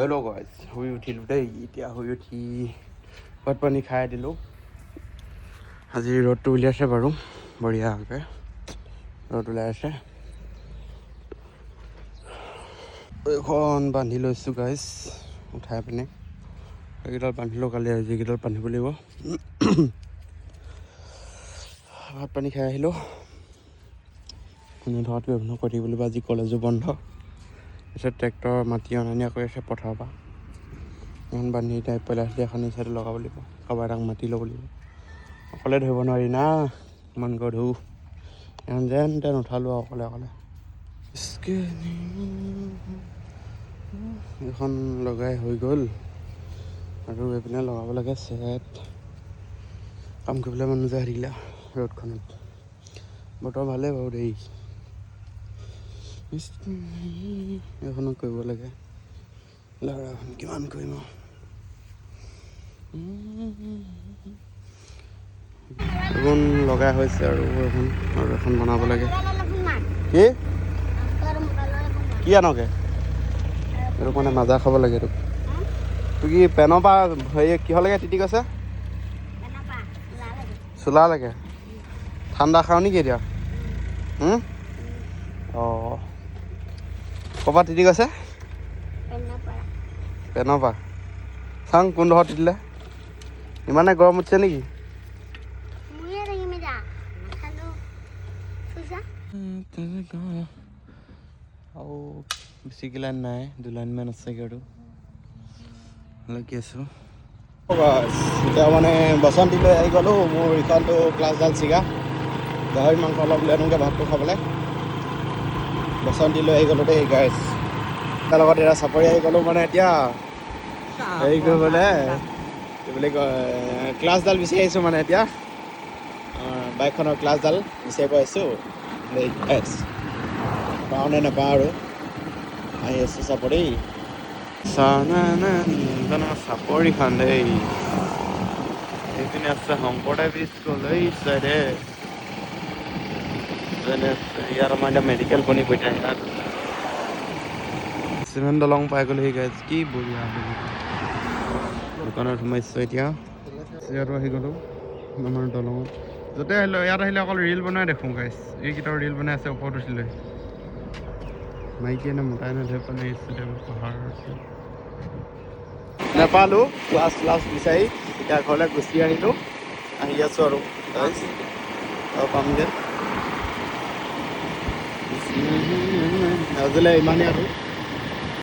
Hello' guys, শুই উঠিলোঁ দেই। এতিয়া শুই উঠি ভাত পানী খাই দিলোঁ। আজি ৰ'দটো উলিয়াইছে বাৰু, বঢ়িয়াকৈ ৰ'দ ওলাই আছে। এইখন বান্ধি লৈছোঁ গাইজ, উঠাই পিনে এইকেইডাল বান্ধিলোঁ কালি, আজি এইকেইডাল বান্ধিব লাগিব। ভাত পানী খাই আহিলোঁ। ধৰাত গৈ কৰি থাকিব লাগিব। আজি কলেজো বন্ধ। তাৰপিছত ট্ৰেক্টৰ মাটি অনা নিয়া কৰি আছে পথাৰৰ পৰা। এখন বান্ধি টাইপ পেলাইছে, এখন চাইডে লগাব লাগিব। কাৰোবাৰ এটাক মাটি ল'ব লাগিব। অকলে ধৰিব নোৱাৰি না, ইমান গধু এখন যেন তেন উঠালোঁ আৰু অকলে। এইখন লগাই হৈ গ'ল আৰু এইপিনে লগাব লাগে চেট। কাম কৰিবলৈ মন নোযোৱা হৈ থাকিলে ৰ'দখনত। বতৰ ভালেই বাৰু দেই। এইখনত কৰিব লাগে, ল'ৰাখন কিমান কৰিম আৰু। এইখন লগাই হৈছে আৰু এখন বনাব লাগে। কি আনকে এইটোক মানে মাজা খাব লাগে। এইটোক তোৰ কি পেনৰ পৰা হেৰি কিহলৈকে তিতি গৈছে? চোলা লাগে। ঠাণ্ডা খাওঁ নেকি এতিয়া? অঁ, ক'ৰবাত তিতি গৈছে? পেনৰ পৰা চাওঁ কোনডোখৰত তিতিলে। ইমানে গৰম উঠিছে নেকি? আৰু বেছি লাইন নাই, 2 লাইনমান আছেগৈ আৰু লাগি আছোঁ। এতিয়া মানে বসন্তীলৈ আহি গ'লোঁ। মোৰ ইখনটো ক্লাছডাল ছিগা। গাহৰি মাংস অলপ লৈ আনোগৈ ভাতটো খাবলৈ। বসন্তীলৈ আহি গ'লোঁ দেই গাইছ। তাৰ লগত এতিয়া চাপৰি আহি গ'লোঁ মানে এতিয়া হেৰি কৰিবলৈ, কি বুলি কয়, ক্লাছডাল বিচাৰি আহিছোঁ মানে এতিয়া। বাইকখনৰ ক্লাছডাল বিচাৰিব আহিছোঁ। পাওঁ নে নাপাওঁ আৰু আহি আছোঁ চাপৰি। চাপৰিখন দেই, এইপিনে আছে শংকৰদেৱ স্কুল এই চাইডে। ইয়াত আমাৰ এতিয়া মেডিকেল বনি গৈ থাকে। ইয়াত চিমেণ্ট দলং পাই গ'লোহি গাইজ, কি বঢ়িয়া। দোকানত সোমাইছোঁ এতিয়া। ইয়াতো আহি গ'লোঁ আমাৰ দলঙত। য'তে আহিলোঁ ইয়াত আহিলে অকল ৰিল বনাই দেখোঁ গাইজ। এইকেইটাও ৰিল বনাই আছে ওপৰত উঠিলৈ। মাইকীয়ে নে মতাই নে ধৰিব পৰা নাই। পাহাৰ আছে নেপালোঁ। ক্লাছ বিচাৰি এতিয়া ঘৰলৈ গুচি আহিলোঁ। আহি আছোঁ আৰু পামগৈ আজিলৈ ইমানেই আৰু।